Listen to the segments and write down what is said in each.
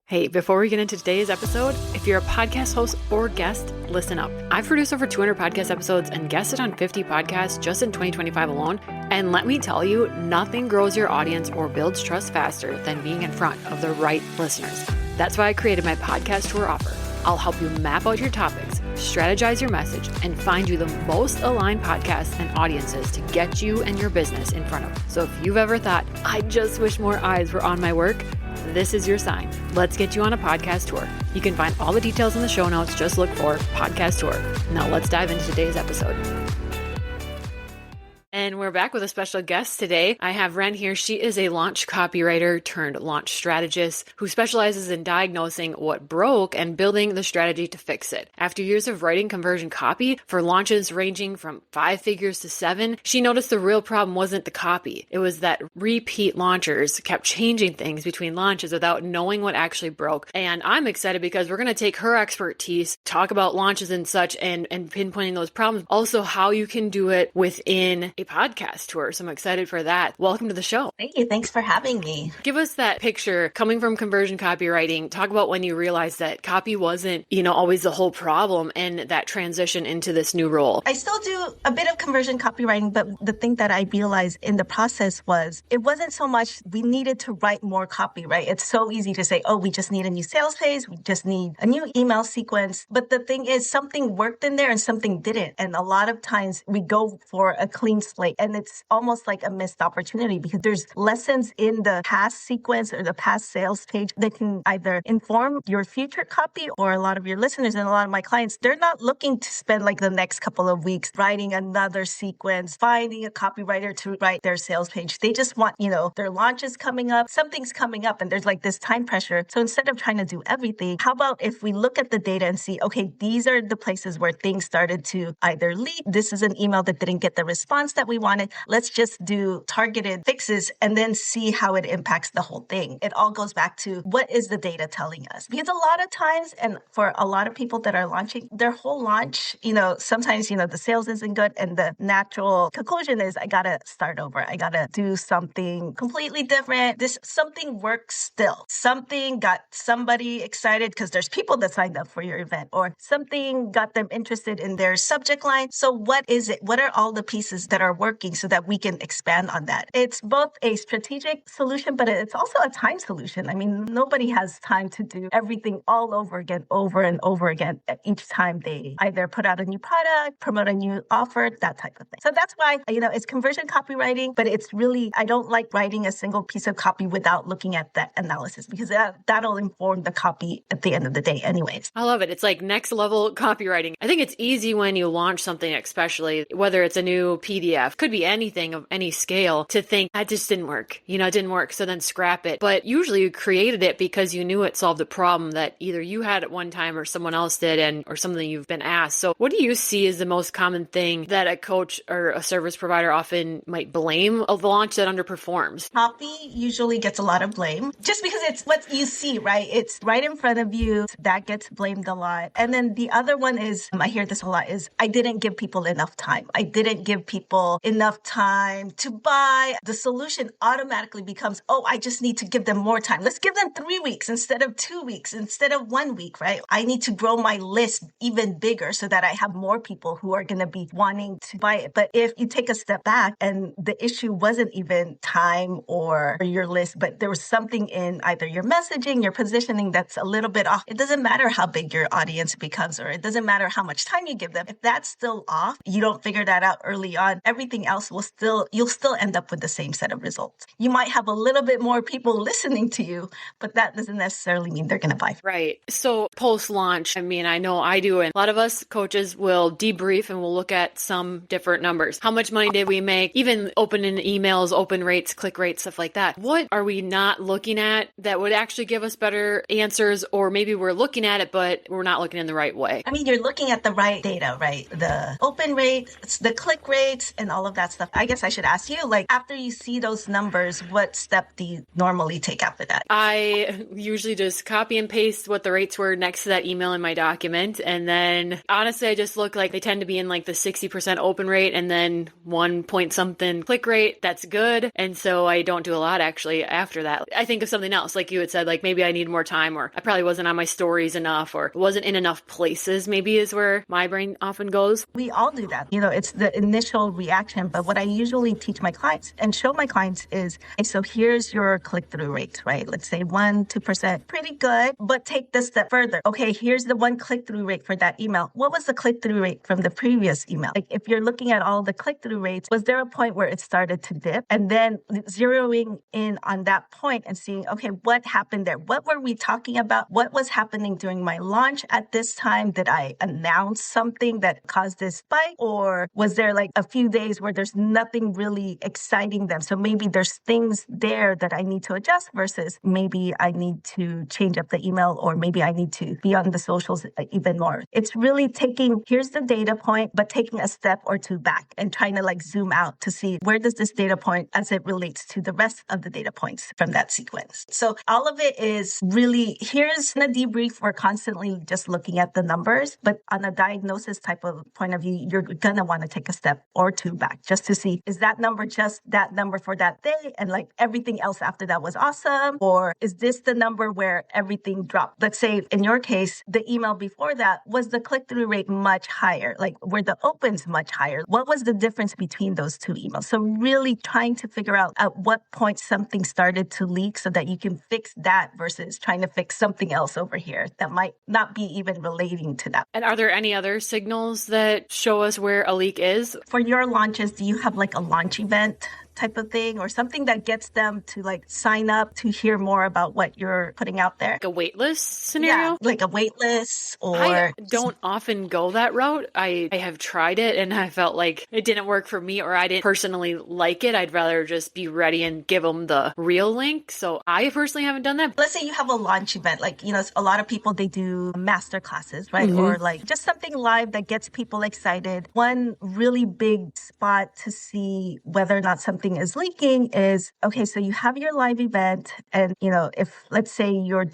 Hey, before we get into today's episode, if you're a podcast host or guest, listen up. I've produced over 200 podcast episodes and guested on 50 podcasts just in 2025 alone. And let me tell you, nothing grows your audience or builds trust faster than being in front of the right listeners. That's why I created my podcast tour offer. I'll help you map out your topics, strategize your message, and find you the most aligned podcasts and audiences to get you and your business in front of. So if you've ever thought, I just wish more eyes were on my work, this is your sign. Let's get you on a podcast tour. You can find all the details in the show notes. Just look for podcast tour. Now let's dive into today's episode. And we're back with a special guest today. I have Ren here. She is a launch copywriter turned launch strategist who specializes in diagnosing what broke and building the strategy to fix it. After years of writing conversion copy for launches ranging from 5 figures to 7, she noticed the real problem wasn't the copy. It was that repeat launchers kept changing things between launches without knowing what actually broke. And I'm excited because we're going to take her expertise, talk about launches and such, and pinpointing those problems. Also, how you can do it within a podcast tour. So I'm excited for that. Welcome to the show. Thank you. Thanks for having me. Give us that picture coming from conversion copywriting. Talk about when you realized that copy wasn't, always the whole problem and that transition into this new role. I still do a bit of conversion copywriting, but the thing that I realized in the process was it wasn't so much we needed to write more copy, right? It's so easy to say, we just need a new sales page. We just need a new email sequence. But the thing is something worked in there and something didn't. And a lot of times we go for a clean slate. And it's almost like a missed opportunity because there's lessons in the past sequence or the past sales page that can either inform your future copy or a lot of your listeners and a lot of my clients, they're not looking to spend like the next couple of weeks writing another sequence, finding a copywriter to write their sales page. They just want, their launch is coming up, something's coming up, and there's like this time pressure. So instead of trying to do everything, how about if we look at the data and see, okay, these are the places where things started to either leak. This is an email that didn't get the response that we wanted. Let's just do targeted fixes and then see how it impacts the whole thing. It all goes back to what is the data telling us? Because a lot of times, and for a lot of people that are launching, their whole launch, sometimes, the sales isn't good and the natural conclusion is I got to start over. I got to do something completely different. Something works still. Something got somebody excited because there's people that signed up for your event or something got them interested in their subject line. So what is it? What are all the pieces that are working so that we can expand on that? It's both a strategic solution, but it's also a time solution. I mean, nobody has time to do everything all over again, over and over again each time they either put out a new product, promote a new offer, that type of thing. So that's why, it's conversion copywriting, but it's really, I don't like writing a single piece of copy without looking at that analysis because that'll inform the copy at the end of the day anyways. I love it. It's like next level copywriting. I think it's easy when you launch something, especially whether it's a new PDF, could be anything of any scale, to think that just didn't work. It didn't work. So then scrap it. But usually you created it because you knew it solved a problem that either you had at one time or someone else did or something you've been asked. So what do you see as the most common thing that a coach or a service provider often might blame of the launch that underperforms? Copy usually gets a lot of blame just because it's what you see, right? It's right in front of you. That gets blamed a lot. And then the other one is, I hear this a lot, is I didn't give people enough time. I didn't give people enough time to buy. The solution automatically becomes, I just need to give them more time. Let's give them 3 weeks instead of 2 weeks, instead of 1 week, right? I need to grow my list even bigger so that I have more people who are going to be wanting to buy it. But if you take a step back and the issue wasn't even time or your list, but there was something in either your messaging, your positioning that's a little bit off. It doesn't matter how big your audience becomes, or it doesn't matter how much time you give them. If that's still off, you don't figure that out early on, everything else you'll still end up with the same set of results. You might have a little bit more people listening to you, but that doesn't necessarily mean they're going to buy. Right. So post-launch, I know I do, and a lot of us coaches will debrief and we'll look at some different numbers. How much money did we make? Even open in emails, open rates, click rates, stuff like that. What are we not looking at that would actually give us better answers? Or maybe we're looking at it, but we're not looking in the right way. You're looking at the right data, right? The open rates, the click rates, and all of that stuff. I guess I should ask you, like, after you see those numbers, what step do you normally take after that? I usually just copy and paste what the rates were next to that email in my document. And then honestly, I just look like they tend to be in like the 60% open rate and then 1 point something click rate. That's good. And so I don't do a lot actually after that. I think of something else, like you had said, like maybe I need more time, or I probably wasn't on my stories enough, or wasn't in enough places, maybe is where my brain often goes. We all do that. You know, it's the initial reaction. But what I usually teach my clients and show my clients is, okay, so here's your click-through rate, right? Let's say 1-2%, pretty good, but take this step further. Okay, here's the one click-through rate for that email. What was the click-through rate from the previous email? Like if you're looking at all the click-through rates, was there a point where it started to dip? And then zeroing in on that point and seeing, okay, what happened there? What were we talking about? What was happening during my launch at this time? Did I announce something that caused this spike? Or was there like a few days where there's nothing really exciting them? So maybe there's things there that I need to adjust versus maybe I need to change up the email, or maybe I need to be on the socials even more. It's really taking, here's the data point, but taking a step or two back and trying to like zoom out to see where does this data point as it relates to the rest of the data points from that sequence. So all of it is really, here's the debrief. We're constantly just looking at the numbers, but on a diagnosis type of point of view, you're going to want to take a step or two back just to see, is that number just that number for that day? And like everything else after that was awesome? Or is this the number where everything dropped? Let's say in your case, the email before that, was the click-through rate much higher? Like were the opens much higher? What was the difference between those two emails? So really trying to figure out at what point something started to leak so that you can fix that versus trying to fix something else over here that might not be even relating to that. And are there any other signals that show us where a leak is? For your launches, do you have like a launch event type of thing or something that gets them to like sign up to hear more about what you're putting out there? Like a wait list scenario? Yeah, like a wait list or... I don't often go that route. I have tried it and I felt like it didn't work for me, or I didn't personally like it. I'd rather just be ready and give them the real link. So I personally haven't done that. Let's say you have a launch event, like, you know, a lot of people, they do master classes, right? Mm-hmm. Or like just something live that gets people excited. One really big spot to see whether or not something is leaking is, okay, so you have your live event and, you know, if let's say you're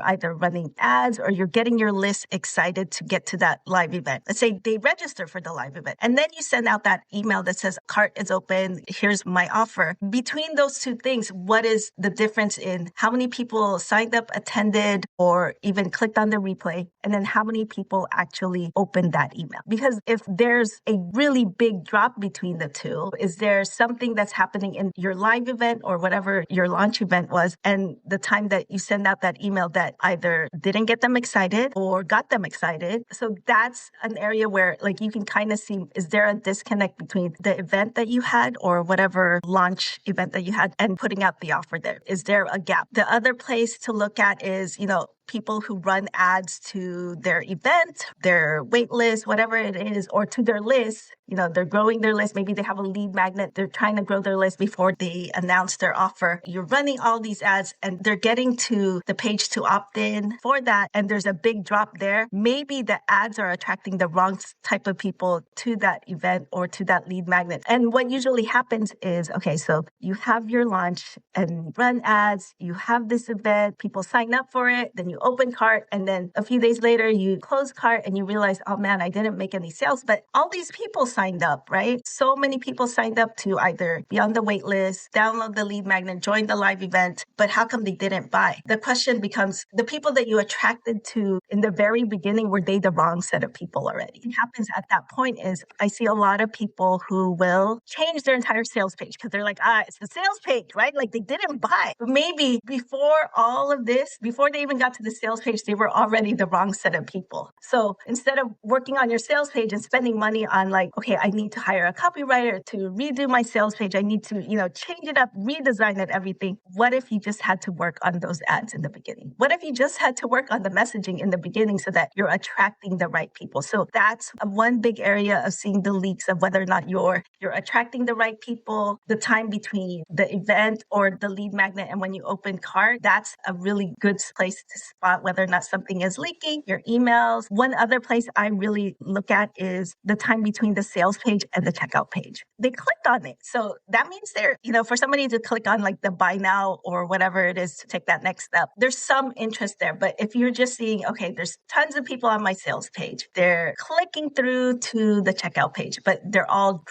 either running ads or you're getting your list excited to get to that live event. Let's say they register for the live event and then you send out that email that says cart is open. Here's my offer. Between those two things, what is the difference in how many people signed up, attended, or even clicked on the replay? And then how many people actually opened that email? Because if there's a really big drop between the two, is there something that's happening in your live event or whatever your launch event was and the time that you send out that email that either didn't get them excited or got them excited? So that's an area where like you can kind of see, is there a disconnect between the event that you had or whatever launch event that you had and putting out the offer there? Is there a gap? The other place to look at is, you know, people who run ads to their event, their wait list, whatever it is, or to their list. You know, they're growing their list. Maybe they have a lead magnet. They're trying to grow their list before they announce their offer. You're running all these ads and they're getting to the page to opt in for that. And there's a big drop there. Maybe the ads are attracting the wrong type of people to that event or to that lead magnet. And what usually happens is, okay, so you have your launch and run ads. You have this event. People sign up for it. Then you open cart. And then a few days later, you close cart and you realize, oh man, I didn't make any sales. But all these people signed up, right? So many people signed up to either be on the wait list, download the lead magnet, join the live event, but how come they didn't buy? The question becomes, the people that you attracted to in the very beginning, were they the wrong set of people already? What happens at that point is I see a lot of people who will change their entire sales page because they're like, it's the sales page, right? Like they didn't buy. But maybe before all of this, before they even got to the sales page, they were already the wrong set of people. So instead of working on your sales page and spending money on like, okay, I need to hire a copywriter to redo my sales page. I need to, change it up, redesign it, everything. What if you just had to work on those ads in the beginning? What if you just had to work on the messaging in the beginning so that you're attracting the right people? So that's one big area of seeing the leaks of whether or not you're attracting the right people, the time between the event or the lead magnet and when you open cart. That's a really good place to spot whether or not something is leaking, your emails. One other place I really look at is the time between the sales page and the checkout page. They clicked on it. So that means they're, for somebody to click on like the buy now or whatever it is to take that next step, there's some interest there. But if you're just seeing, okay, there's tons of people on my sales page, they're clicking through to the checkout page, but they're all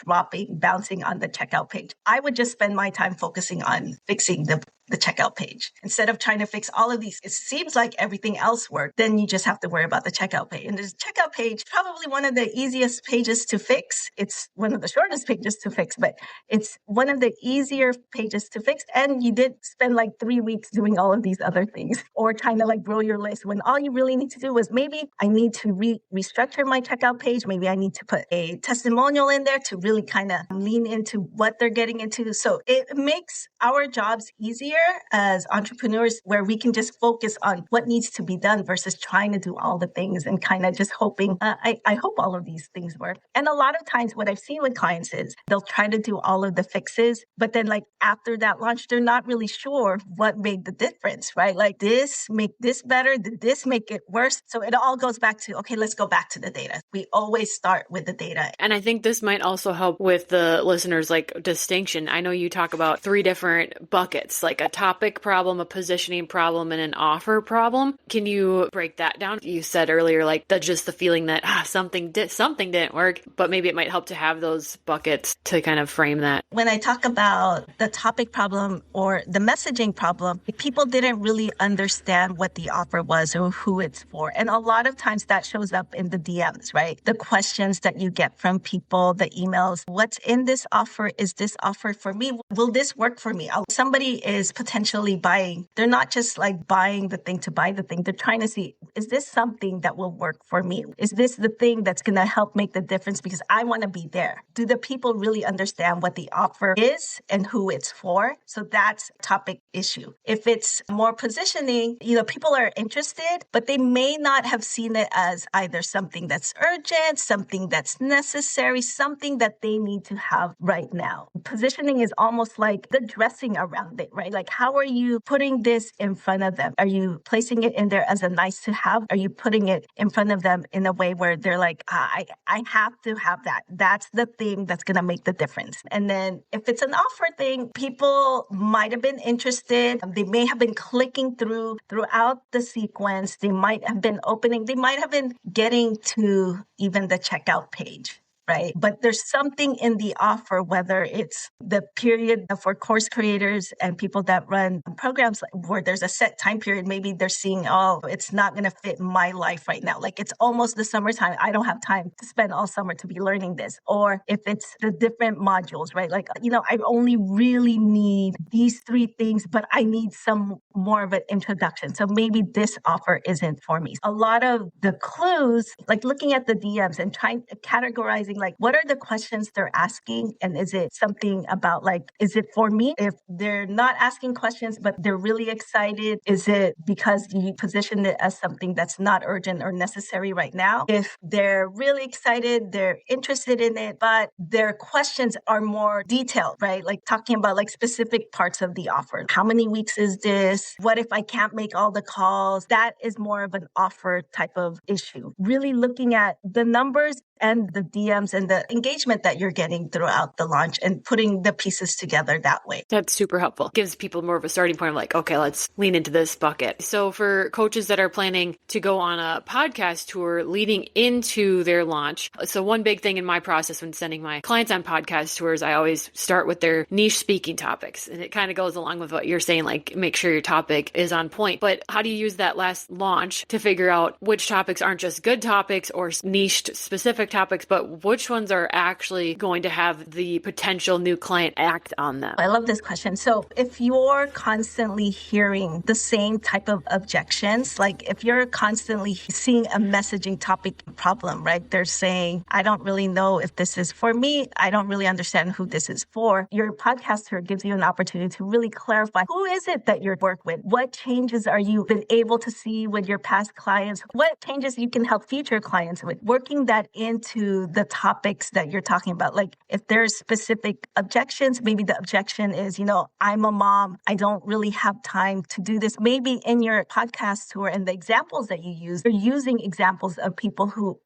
bouncing on the checkout page. I would just spend my time focusing on fixing the checkout page. Instead of trying to fix all of these, it seems like everything else worked. Then you just have to worry about the checkout page. And the checkout page, probably one of the easiest pages to fix. It's one of the shortest pages to fix, but it's one of the easier pages to fix. And you did spend like 3 weeks doing all of these other things or trying to like grow your list when all you really need to do was maybe I need to restructure my checkout page. Maybe I need to put a testimonial in there to really kind of lean into what they're getting into. So it makes our jobs easier as entrepreneurs where we can just focus on what needs to be done versus trying to do all the things and kind of just hoping, I hope all of these things work. And a lot of times what I've seen with clients is they'll try to do all of the fixes, but then like after that launch, they're not really sure what made the difference, right? Like this make this better, did this make it worse? So it all goes back to, okay, let's go back to the data. We always start with the data. And I think this might also help with the listeners, like distinction. I know you talk about 3 different buckets, like a topic problem, a positioning problem, and an offer problem. Can you break that down? You said earlier, like that's just the feeling that something didn't work, but maybe it might help to have those buckets to kind of frame that. When I talk about the topic problem or the messaging problem, people didn't really understand what the offer was or who it's for. And a lot of times that shows up in the DMs, right? The questions that you get from people, the emails, what's in this offer? Is this offer for me? Will this work for me? Somebody is potentially buying. They're not just like buying the thing to buy the thing. They're trying to see, is this something that will work for me? Is this the thing that's going to help make the difference because I want to be there? Do the people really understand what the offer is and who it's for? So that's a topic issue. If it's more positioning, people are interested, but they may not have seen it as either something that's urgent, something that's necessary, something that they need to have right now. Positioning is almost like the dressing around it, right? Like, how are you putting this in front of them? Are you placing it in there as a nice to have? Are you putting it in front of them in a way where they're like, I have to have that. That's the thing that's going to make the difference. And then if it's an offer thing, people might have been interested. They may have been clicking throughout the sequence. They might have been opening. They might have been getting to even the checkout page. Right. But there's something in the offer, whether it's the period for course creators and people that run programs where there's a set time period, maybe they're seeing, oh, it's not going to fit my life right now. Like it's almost the summertime. I don't have time to spend all summer to be learning this. Or if it's the different modules, right? Like, I only really need these 3 things, but I need some more of an introduction. So maybe this offer isn't for me. A lot of the clues, like looking at the DMs and trying to categorize like, what are the questions they're asking? And is it something about like, is it for me? If they're not asking questions, but they're really excited, is it because you positioned it as something that's not urgent or necessary right now? If they're really excited, they're interested in it, but their questions are more detailed, right? Like talking about like specific parts of the offer. How many weeks is this? What if I can't make all the calls? That is more of an offer type of issue. Really looking at the numbers and the DMs and the engagement that you're getting throughout the launch and putting the pieces together that way. That's super helpful. Gives people more of a starting point of like, okay, let's lean into this bucket. So for coaches that are planning to go on a podcast tour leading into their launch, so one big thing in my process when sending my clients on podcast tours, I always start with their niche speaking topics. And it kind of goes along with what you're saying, like make sure your topic is on point. But how do you use that last launch to figure out which topics aren't just good topics or niched specific topics, but which ones are actually going to have the potential new client act on them? I love this question. So if you're constantly hearing the same type of objections, like if you're constantly seeing a messaging topic problem, right? They're saying, I don't really know if this is for me. I don't really understand who this is for. Your podcaster gives you an opportunity to really clarify who is it that you're work with? What changes are you been able to see with your past clients? What changes you can help future clients with? Working that in into the topics that you're talking about. Like if there's specific objections, maybe the objection is, I'm a mom. I don't really have time to do this. Maybe in your podcast tour and the examples that you use, you're using examples of people who,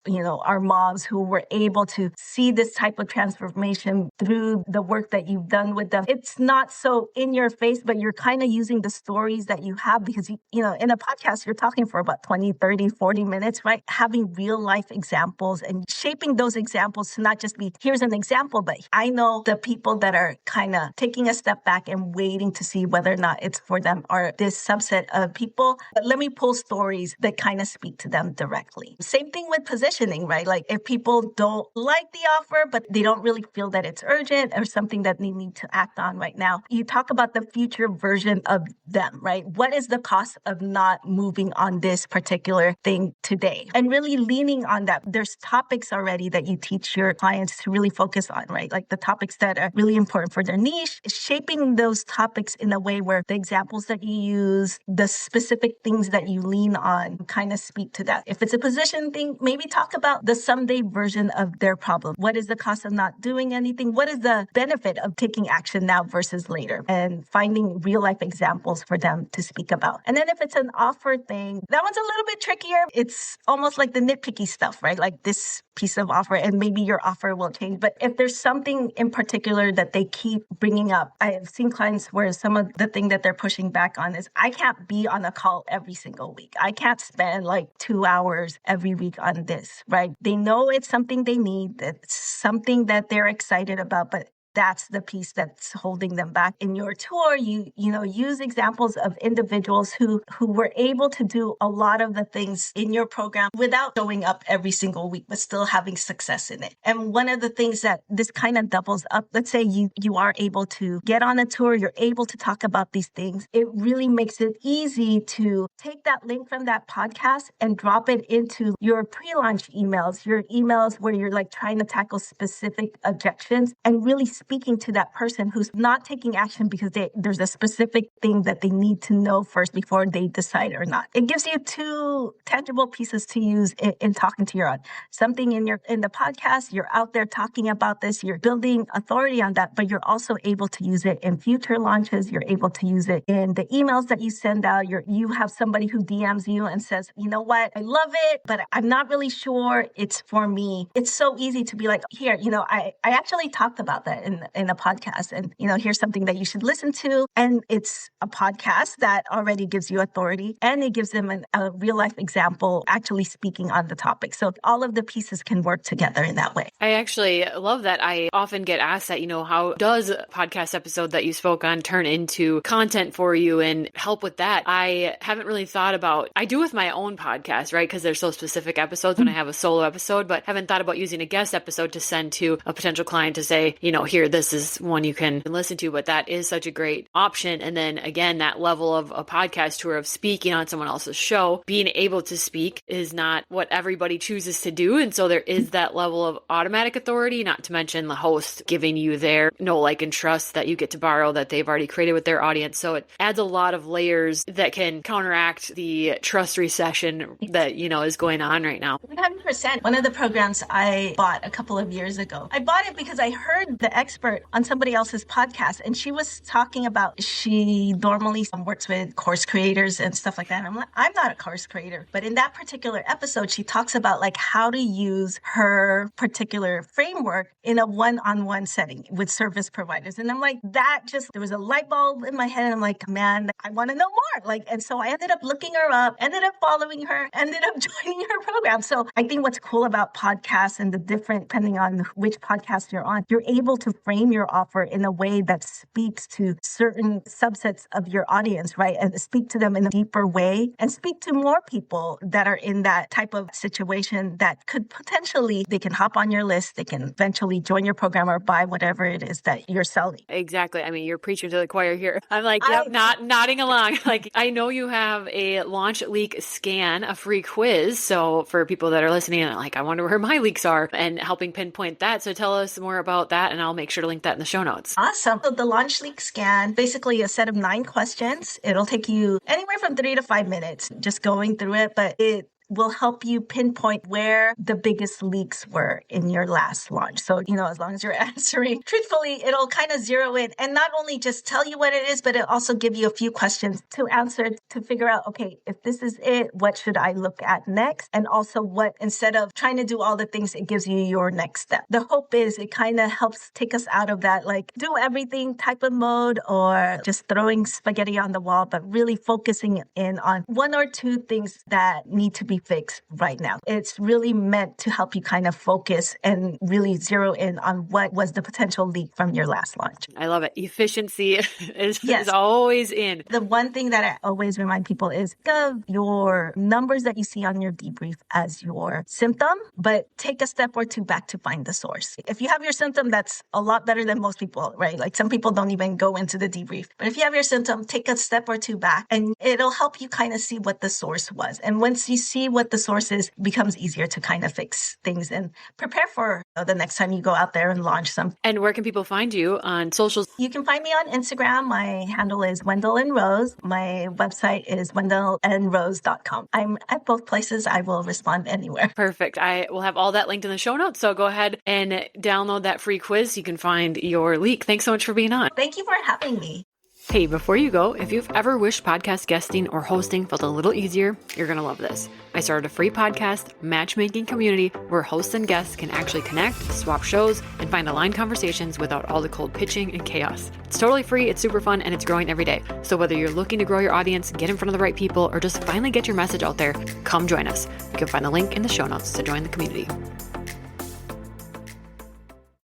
are moms who were able to see this type of transformation through the work that you've done with them. It's not so in your face, but you're kind of using the stories that you have because, in a podcast, you're talking for about 20, 30, 40 minutes, right? Having real life examples and shaping those examples to not just be, here's an example, but I know the people that are kind of taking a step back and waiting to see whether or not it's for them or this subset of people. But let me pull stories that kind of speak to them directly. Same thing with positioning, right? Like if people don't like the offer, but they don't really feel that it's urgent or something that they need to act on right now, you talk about the future version of them, right? What is the cost of not moving on this particular thing today? And really leaning on that. There's topics already that you teach your clients to really focus on, right? Like the topics that are really important for their niche, shaping those topics in a way where the examples that you use, the specific things that you lean on kind of speak to that. If it's a position thing, maybe talk about the someday version of their problem. What is the cost of not doing anything? What is the benefit of taking action now versus later? And finding real life examples for them to speak about. And then if it's an offer thing, that one's a little bit trickier. It's almost like the nitpicky stuff, right? Like this piece of offer and maybe your offer will change. But if there's something in particular that they keep bringing up, I have seen clients where some of the thing that they're pushing back on is I can't be on a call every single week. I can't spend like 2 hours every week on this, right? They know it's something they need. It's something that they're excited about, but that's the piece that's holding them back. In your tour, you use examples of individuals who were able to do a lot of the things in your program without showing up every single week, but still having success in it. And one of the things that this kind of doubles up, let's say you are able to get on a tour, you're able to talk about these things. It really makes it easy to take that link from that podcast and drop it into your pre-launch emails, your emails where you're like trying to tackle specific objections and really speaking to that person who's not taking action because there's a specific thing that they need to know first before they decide or not. It gives you two tangible pieces to use in talking to your audience. Something in the podcast, you're out there talking about this, you're building authority on that, but you're also able to use it in future launches. You're able to use it in the emails that you send out. You have somebody who DMs you and says, you know what, I love it, but I'm not really sure it's for me. It's so easy to be like, here, I actually talked about that in a podcast. And, here's something that you should listen to. And it's a podcast that already gives you authority and it gives them a real life example actually speaking on the topic. So all of the pieces can work together in that way. I actually love that. I often get asked that, how does a podcast episode that you spoke on turn into content for you and help with that? I haven't really thought about, I do with my own podcast, right? Because they're so specific episodes when I have a solo episode, but haven't thought about using a guest episode to send to a potential client to say, here, this is one you can listen to, but that is such a great option. And then again, that level of a podcast tour of speaking on someone else's show, being able to speak is not what everybody chooses to do. And so there is that level of automatic authority, not to mention the host giving you their know, like, and trust that you get to borrow that they've already created with their audience. So it adds a lot of layers that can counteract the trust recession that, is going on right now. 100%. One of the programs I bought a couple of years ago, I bought it because I heard the expert on somebody else's podcast, and she was talking about she normally works with course creators and stuff like that. And I'm like, I'm not a course creator, but in that particular episode, she talks about like how to use her particular framework in a one-on-one setting with service providers. And I'm like, there was a light bulb in my head, and I'm like, man, I want to know more. And so I ended up looking her up, ended up following her, ended up joining her program. So I think what's cool about podcasts and the different, depending on which podcast you're on, you're able to frame your offer in a way that speaks to certain subsets of your audience, right? And speak to them in a deeper way and speak to more people that are in that type of situation that could potentially, they can hop on your list, they can eventually join your program or buy whatever it is that you're selling. Exactly. I mean, you're preaching to the choir here. I'm like, yep, nodding along. Like, I know you have a launch leak scan, a free quiz. So for people that are listening, I wonder where my leaks are and helping pinpoint that. So tell us more about that and I'll make sure to link that in the show notes. Awesome. So the launch leak scan, basically a set of 9 questions. It'll take you anywhere from 3 to 5 minutes just going through it, but it will help you pinpoint where the biggest leaks were in your last launch. So, as long as you're answering truthfully, it'll kind of zero in and not only just tell you what it is, but it'll also give you a few questions to answer to figure out, okay, if this is it, what should I look at next? And also instead of trying to do all the things, it gives you your next step. The hope is it kind of helps take us out of that, like do everything type of mode or just throwing spaghetti on the wall, but really focusing in on one or two things that need to be fixed right now. It's really meant to help you kind of focus and really zero in on what was the potential leak from your last launch. I love it. Efficiency is always in. The one thing that I always remind people is think of your numbers that you see on your debrief as your symptom, but take a step or two back to find the source. If you have your symptom, that's a lot better than most people, right? Like some people don't even go into the debrief. But if you have your symptom, take a step or two back and it'll help you kind of see what the source was. And once you see what the source is, it becomes easier to kind of fix things and prepare for the next time you go out there and launch some. And where can people find you on socials? You can find me on Instagram. My handle is Wendell and Rose. My website is wendellandrose.com. I'm at both places. I will respond anywhere. Perfect. I will have all that linked in the show notes. So go ahead and download that free quiz. You can find your leak. Thanks so much for being on. Thank you for having me. Hey, before you go, if you've ever wished podcast guesting or hosting felt a little easier, you're going to love this. I started a free podcast matchmaking community where hosts and guests can actually connect, swap shows, and find aligned conversations without all the cold pitching and chaos. It's totally free, it's super fun, and it's growing every day. So whether you're looking to grow your audience, get in front of the right people, or just finally get your message out there, come join us. You can find the link in the show notes to join the community.